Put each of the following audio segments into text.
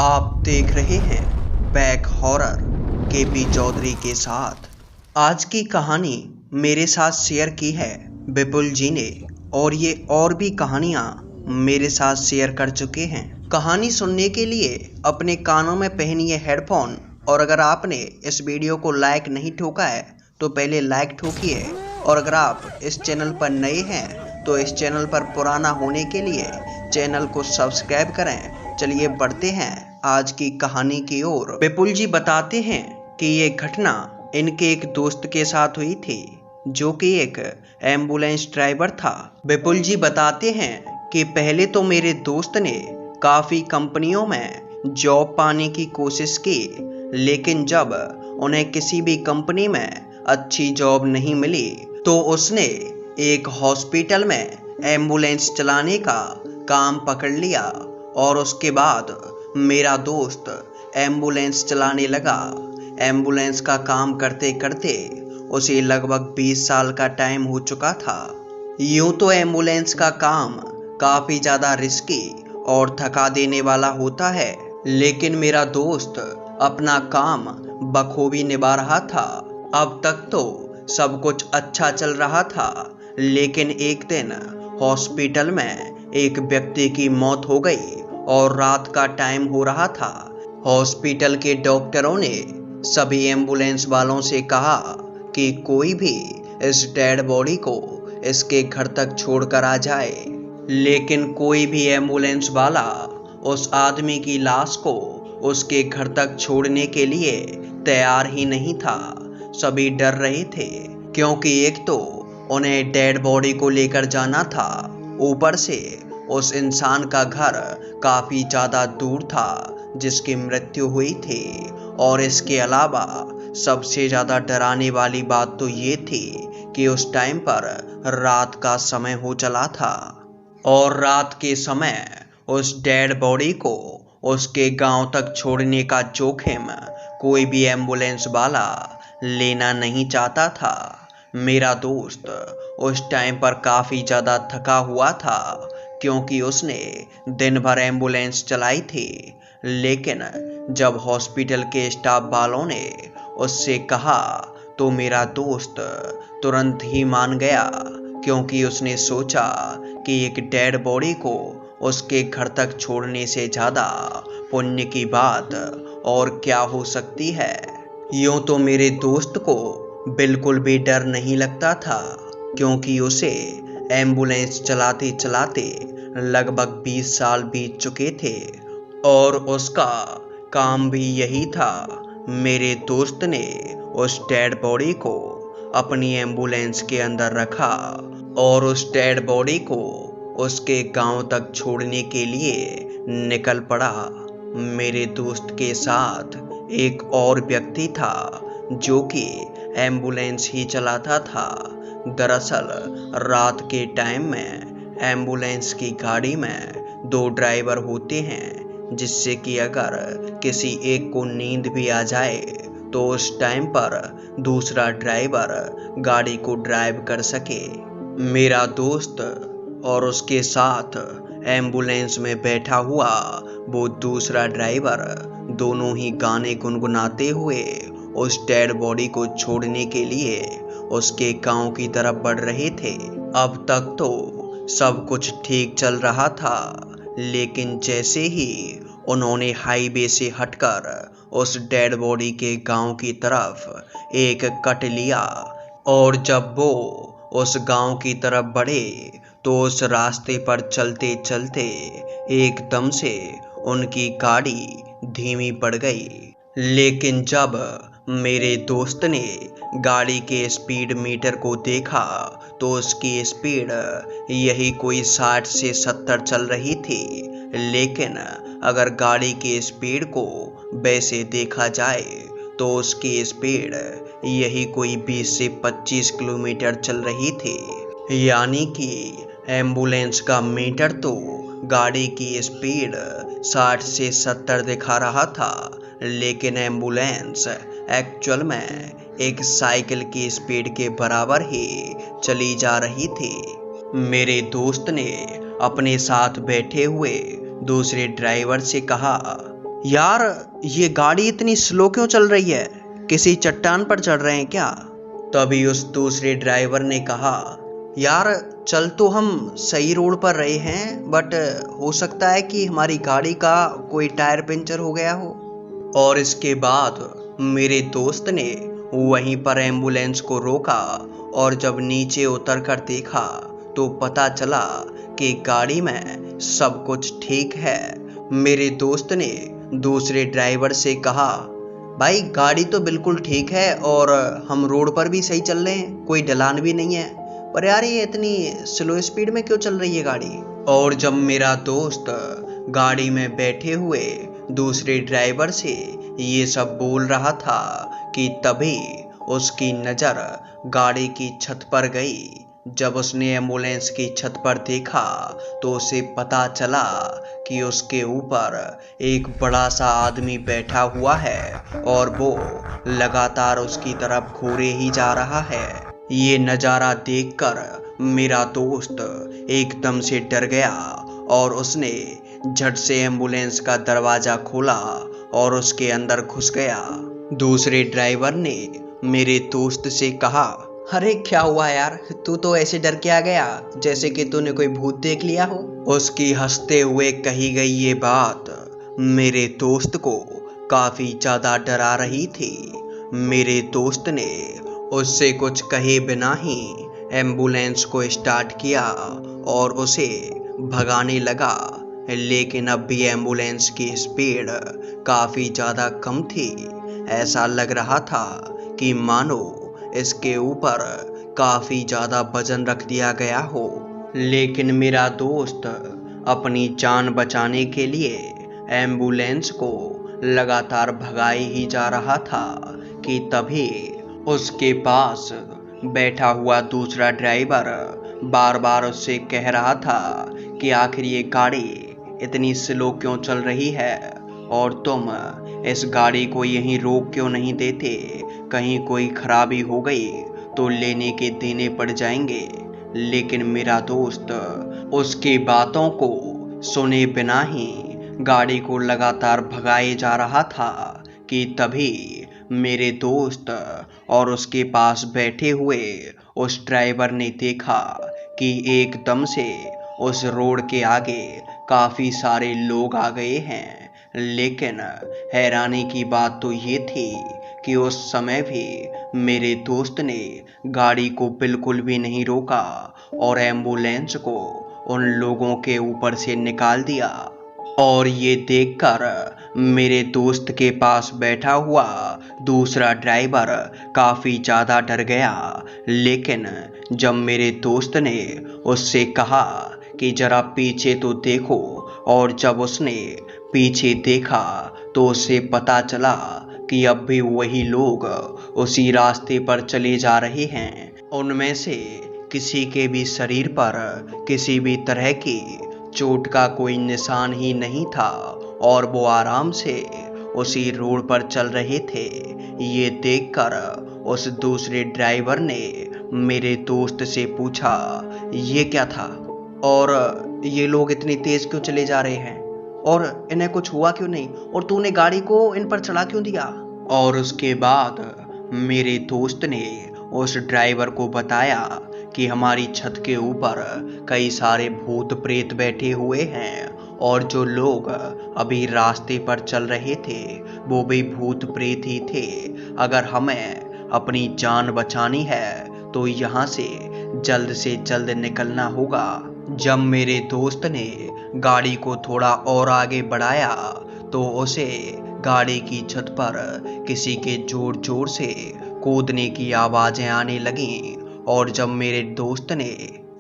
आप देख रहे हैं बैक हॉरर केपी चौधरी के साथ। आज की कहानी मेरे साथ शेयर की है विपुल जी ने, और ये और भी कहानियाँ मेरे साथ शेयर कर चुके हैं। कहानी सुनने के लिए अपने कानों में पहनिए हेडफोन, और अगर आपने इस वीडियो को लाइक नहीं ठोका है तो पहले लाइक ठोकिए, और अगर आप इस चैनल पर नए हैं तो इस चैनल पर पुराना होने के लिए चैनल को सब्सक्राइब करें। चलिए बढ़ते हैं आज की कहानी की ओर। विपुल जी बताते हैं कि ये घटना इनके एक दोस्त के साथ हुई थी, जो कि एक एम्बुलेंस ड्राइवर था। विपुल जी बताते हैं कि पहले तो मेरे दोस्त ने काफ़ी कंपनियों में जॉब पाने की कोशिश की, लेकिन जब उन्हें किसी भी कंपनी में अच्छी जॉब नहीं मिली तो उसने एक हॉस्पिटल में एम्बुलेंस चलाने का काम पकड़ लिया, और उसके बाद मेरा दोस्त एम्बुलेंस चलाने लगा। एम्बुलेंस का काम करते करते उसे लगभग 20 साल का टाइम हो चुका था। यूं तो एम्बुलेंस का काम काफ़ी ज़्यादा रिस्की और थका देने वाला होता है, लेकिन मेरा दोस्त अपना काम बखूबी निभा रहा था। अब तक तो सब कुछ अच्छा चल रहा था, लेकिन एक दिन हॉस्पिटल में एक व्यक्ति की मौत हो गई और रात का टाइम हो रहा था। हॉस्पिटल के डॉक्टरों ने सभी एम्बुलेंस वालों से कहा कि कोई भी इस डेड बॉडी को इसके घर तक छोड़कर आ जाए, लेकिन कोई भी एम्बुलेंस वाला उस आदमी की लाश को उसके घर तक छोड़ने के लिए तैयार ही नहीं था। सभी डर रहे थे, क्योंकि एक तो उन्हें डेड बॉडी को लेकर जाना था, ऊपर से उस इंसान का घर काफ़ी ज़्यादा दूर था जिसकी मृत्यु हुई थी। और इसके अलावा सबसे ज़्यादा डराने वाली बात तो ये थी कि उस टाइम पर रात का समय हो चला था, और रात के समय उस डेड बॉडी को उसके गांव तक छोड़ने का जोखिम कोई भी एम्बुलेंस वाला लेना नहीं चाहता था। मेरा दोस्त उस टाइम पर काफ़ी ज़्यादा थका हुआ था, क्योंकि उसने दिन भर एम्बुलेंस चलाई थी। लेकिन जब हॉस्पिटल के स्टाफ वालों ने उससे कहा तो मेरा दोस्त तुरंत ही मान गया, क्योंकि उसने सोचा कि एक डेड बॉडी को उसके घर तक छोड़ने से ज़्यादा पुण्य की बात और क्या हो सकती है। यूँ तो मेरे दोस्त को बिल्कुल भी डर नहीं लगता था, क्योंकि उसे एम्बुलेंस चलाते चलाते लगभग 20 साल बीत चुके थे, और उसका काम भी यही था। मेरे दोस्त ने उस डेड बॉडी को अपनी एम्बुलेंस के अंदर रखा और उस डेड बॉडी को उसके गांव तक छोड़ने के लिए निकल पड़ा। मेरे दोस्त के साथ एक और व्यक्ति था, जो कि एम्बुलेंस ही चलाता था। दरअसल रात के टाइम में एम्बुलेंस की गाड़ी में 2 ड्राइवर होते हैं, जिससे कि अगर किसी एक को नींद भी आ जाए तो उस टाइम पर दूसरा ड्राइवर गाड़ी को ड्राइव कर सके। मेरा दोस्त और उसके साथ एम्बुलेंस में बैठा हुआ वो दूसरा ड्राइवर दोनों ही गाने गुनगुनाते हुए उस डेड बॉडी को छोड़ने के लिए उसके गांव की तरफ बढ़ रहे थे। अब तक तो सब कुछ ठीक चल रहा था, लेकिन जैसे ही उन्होंने हाईवे से हटकर उस डेड बॉडी के गांव की तरफ एक कट लिया, और जब वो उस गांव की तरफ बढ़े तो उस रास्ते पर चलते चलते एकदम से उनकी गाड़ी धीमी पड़ गई। लेकिन जब मेरे दोस्त ने गाड़ी के स्पीड मीटर को देखा तो उसकी स्पीड यही कोई 60 से 70 चल रही थी, लेकिन अगर गाड़ी की स्पीड को वैसे देखा जाए तो उसकी स्पीड यही कोई 20 से 25 किलोमीटर चल रही थी। यानी कि एम्बुलेंस का मीटर तो गाड़ी की स्पीड 60 से 70 दिखा रहा था, लेकिन एम्बुलेंस एक्चुअल में एक साइकिल की स्पीड के बराबर ही चली जा रही थी। मेरे दोस्त ने अपने साथ बैठे हुए दूसरे ड्राइवर से कहा, यार, ये गाड़ी इतनी स्लो क्यों चल रही है? किसी चट्टान पर चढ़ रहे हैं क्या? तभी उस दूसरे ड्राइवर ने कहा, यार चल तो हम सही रोड पर रहे हैं, बट हो सकता है कि हमारी गाड़ी का कोई टायर पंचर हो गया हो। और इसके बाद मेरे दोस्त ने वहीं पर एम्बुलेंस को रोका और जब नीचे उतर कर देखा तो पता चला कि गाड़ी में सब कुछ ठीक है। मेरे दोस्त ने दूसरे ड्राइवर से कहा, भाई गाड़ी तो बिल्कुल ठीक है और हम रोड पर भी सही चल रहे हैं, कोई ढलान भी नहीं है, पर यार ये इतनी स्लो स्पीड में क्यों चल रही है गाड़ी? और जब मेरा दोस्त गाड़ी में बैठे हुए दूसरे ड्राइवर से ये सब बोल रहा था कि तभी उसकी नज़र गाड़ी की छत पर गई। जब उसने एम्बुलेंस की छत पर देखा तो उसे पता चला कि उसके ऊपर एक बड़ा सा आदमी बैठा हुआ है और वो लगातार उसकी तरफ घूरे ही जा रहा है। ये नज़ारा देखकर मेरा दोस्त एकदम से डर गया और उसने झट से एम्बुलेंस का दरवाज़ा खोला और उसके अंदर घुस गया। दूसरे ड्राइवर ने मेरे दोस्त से कहा, अरे क्या हुआ यार, तू तो ऐसे डर के आ गया जैसे कि तूने कोई भूत देख लिया हो। उसकी हंसते हुए कही गई ये बात मेरे दोस्त को काफ़ी ज़्यादा डरा रही थी। मेरे दोस्त ने उससे कुछ कहे बिना ही एम्बुलेंस को स्टार्ट किया और उसे भगाने लगा, लेकिन अब भी एम्बुलेंस की स्पीड काफ़ी ज़्यादा कम थी। ऐसा लग रहा था कि मानो इसके ऊपर काफ़ी ज़्यादा वजन रख दिया गया हो। लेकिन मेरा दोस्त अपनी जान बचाने के लिए एम्बुलेंस को लगातार भगाए ही जा रहा था कि तभी उसके पास बैठा हुआ दूसरा ड्राइवर बार बार उससे कह रहा था कि आखिर ये गाड़ी इतनी स्लो क्यों चल रही है और तुम इस गाड़ी को यहीं रोक क्यों नहीं देते, कहीं कोई खराबी हो गई तो लेने के देने पड़ जाएंगे। लेकिन मेरा दोस्त उसकी बातों को सुने बिना ही गाड़ी को लगातार भगाए जा रहा था कि तभी मेरे दोस्त और उसके पास बैठे हुए उस ड्राइवर ने देखा कि एकदम से उस रोड के आगे काफ़ी सारे लोग आ गए हैं। लेकिन हैरानी की बात तो ये थी कि उस समय भी मेरे दोस्त ने गाड़ी को बिल्कुल भी नहीं रोका और एम्बुलेंस को उन लोगों के ऊपर से निकाल दिया। और ये देखकर मेरे दोस्त के पास बैठा हुआ दूसरा ड्राइवर काफ़ी ज़्यादा डर गया। लेकिन जब मेरे दोस्त ने उससे कहा कि ज़रा पीछे तो देखो, और जब उसने पीछे देखा तो उसे पता चला कि अब भी वही लोग उसी रास्ते पर चले जा रहे हैं। उनमें से किसी के भी शरीर पर किसी भी तरह की चोट का कोई निशान ही नहीं था और वो आराम से उसी रोड पर चल रहे थे। ये देखकर उस दूसरे ड्राइवर ने मेरे दोस्त से पूछा, ये क्या था और ये लोग इतनी तेज क्यों चले जा रहे हैं और इन्हें कुछ हुआ क्यों नहीं, और तूने गाड़ी को इन पर चढ़ा क्यों दिया? और उसके बाद मेरे दोस्त ने उस ड्राइवर को बताया कि हमारी छत के ऊपर कई सारे भूत प्रेत बैठे हुए हैं और जो लोग अभी रास्ते पर चल रहे थे वो भी भूत प्रेत ही थे। अगर हमें अपनी जान बचानी है तो यहाँ से जल्द निकलना होगा। जब मेरे दोस्त ने गाड़ी को थोड़ा और आगे बढ़ाया तो उसे गाड़ी की छत पर किसी के जोर जोर से कूदने की आवाज़ें आने लगीं। और जब मेरे दोस्त ने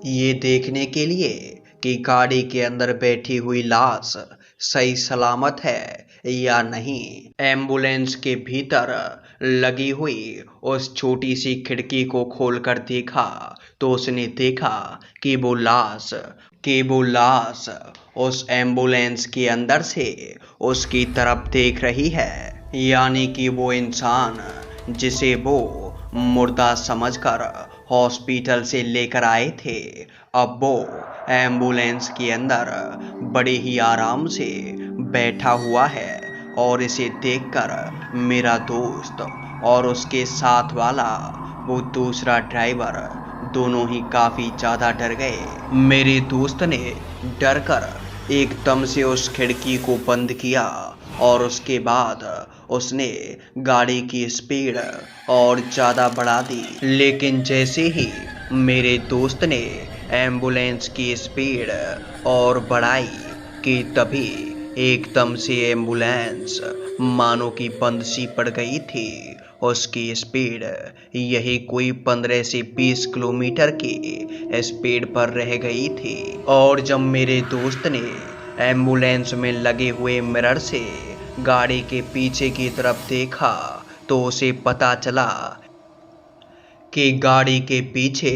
ये देखने के लिए कि गाड़ी के अंदर बैठी हुई लाश सही सलामत है या नहीं, एम्बुलेंस के भीतर लगी हुई उस छोटी सी खिड़की को खोलकर देखा तो उसने देखा कि वो लाश उस एम्बुलेंस के अंदर से उसकी तरफ देख रही है। यानी कि वो इंसान जिसे वो मुर्दा समझकर हॉस्पिटल से लेकर आए थे, अब वो एम्बुलेंस के अंदर बड़े ही आराम से बैठा हुआ है और इसे देखकर मेरा दोस्त और उसके साथ वाला वो दूसरा ड्राइवर दोनों ही काफी ज्यादा डर गए। मेरे दोस्त ने डर कर एकदम से उस खिड़की को बंद किया और उसके बाद उसने गाड़ी की स्पीड और ज़्यादा बढ़ा दी। लेकिन जैसे ही मेरे दोस्त ने एम्बुलेंस की स्पीड और बढ़ाई कि तभी एकदम से एम्बुलेंस मानो की बंद सी पड़ गई थी। उसकी स्पीड यही कोई 15 से 20 किलोमीटर की स्पीड पर रह गई थी। और जब मेरे दोस्त ने एम्बुलेंस में लगे हुए मिरर से गाड़ी के पीछे की तरफ देखा तो उसे पता चला कि गाड़ी के पीछे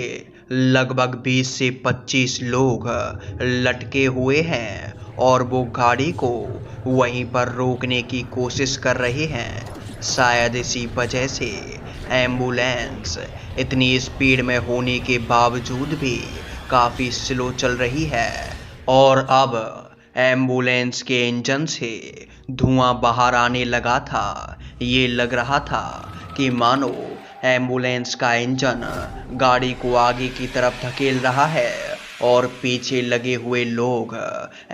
लगभग 20 से 25 लोग लटके हुए हैं और वो गाड़ी को वहीं पर रोकने की कोशिश कर रहे हैं। शायद इसी वजह से एम्बुलेंस इतनी स्पीड में होने के बावजूद भी काफ़ी स्लो चल रही है और अब एम्बुलेंस के इंजन से धुआं बाहर आने लगा था। ये लग रहा था कि मानो एम्बुलेंस का इंजन गाड़ी को आगे की तरफ धकेल रहा है और पीछे लगे हुए लोग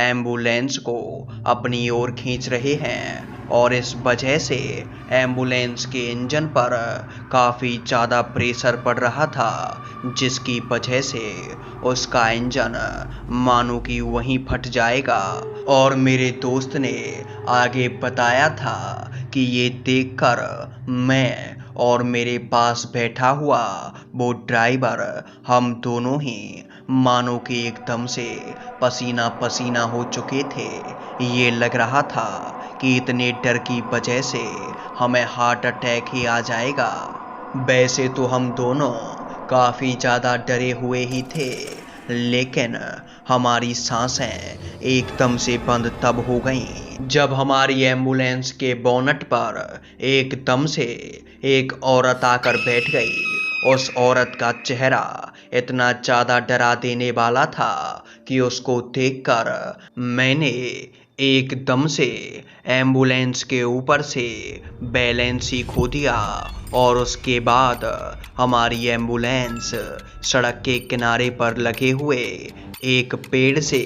एम्बुलेंस को अपनी ओर खींच रहे हैं और इस वजह से एम्बुलेंस के इंजन पर काफ़ी ज़्यादा प्रेशर पड़ रहा था, जिसकी वजह से उसका इंजन मानो कि वहीं फट जाएगा। और मेरे दोस्त ने आगे बताया था कि ये देखकर मैं और मेरे पास बैठा हुआ वो ड्राइवर हम दोनों ही मानो कि एकदम से पसीना पसीना हो चुके थे। ये लग रहा था कि इतने डर की वजह से हमें हार्ट अटैक ही आ जाएगा। वैसे तो हम दोनों काफ़ी ज़्यादा डरे हुए ही थे, लेकिन हमारी सांसें एकदम से बंद तब हो गईं जब हमारी एम्बुलेंस के बोनट पर एकदम से एक औरत आकर बैठ गई। उस औरत का चेहरा इतना ज़्यादा डरा देने वाला था कि उसको देखकर मैंने एकदम से एम्बुलेंस के ऊपर से बैलेंस ही खो दिया और उसके बाद हमारी एम्बुलेंस सड़क के किनारे पर लगे हुए एक पेड़ से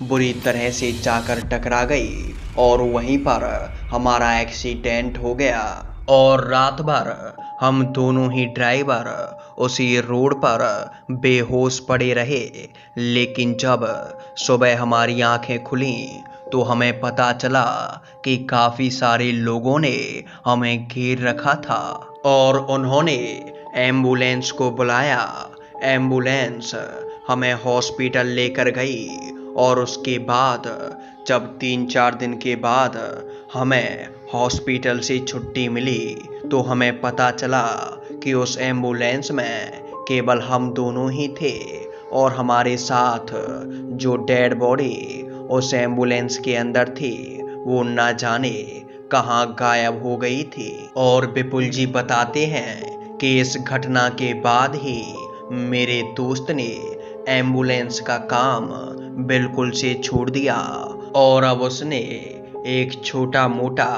बुरी तरह से जाकर टकरा गई और वहीं पर हमारा एक्सीडेंट हो गया। और रात भर हम दोनों ही ड्राइवर उसी रोड पर बेहोश पड़े रहे। लेकिन जब सुबह हमारी आंखें खुली तो हमें पता चला कि काफ़ी सारे लोगों ने हमें घेर रखा था और उन्होंने एम्बुलेंस को बुलाया। एम्बुलेंस हमें हॉस्पिटल लेकर गई और उसके बाद जब 3-4 दिन के बाद हमें हॉस्पिटल से छुट्टी मिली तो हमें पता चला कि उस एम्बुलेंस में केवल हम दोनों ही थे और हमारे साथ जो डेड बॉडी उस एम्बुलेंस के अंदर थी वो ना जाने कहाँ गायब हो गई थी। और विपुल जी बताते हैं कि इस घटना के बाद ही मेरे दोस्त ने एम्बुलेंस का काम बिल्कुल से छोड़ दिया और अब उसने एक छोटा मोटा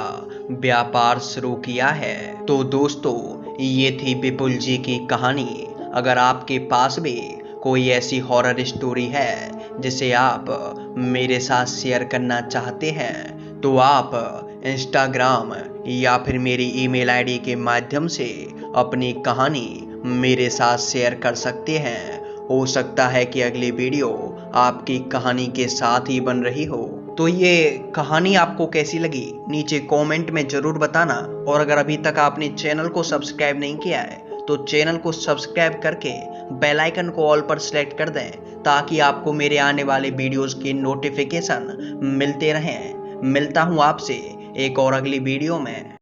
व्यापार शुरू किया है। तो दोस्तों, ये थी विपुल जी की कहानी। अगर आपके पास भी कोई ऐसी हॉरर स्टोरी है जिसे आप मेरे साथ शेयर करना चाहते हैं तो आप इंस्टाग्राम या फिर मेरी ईमेल आईडी के माध्यम से अपनी कहानी मेरे साथ शेयर कर सकते हैं। हो सकता है कि अगली वीडियो आपकी कहानी के साथ ही बन रही हो। तो ये कहानी आपको कैसी लगी नीचे कमेंट में ज़रूर बताना। और अगर अभी तक आपने चैनल को सब्सक्राइब नहीं किया है तो चैनल को सब्सक्राइब करके बेल आइकन को ऑल पर सेलेक्ट कर दें ताकि आपको मेरे आने वाले वीडियोस की नोटिफिकेशन मिलते रहें। मिलता हूँ आपसे एक और अगली वीडियो में।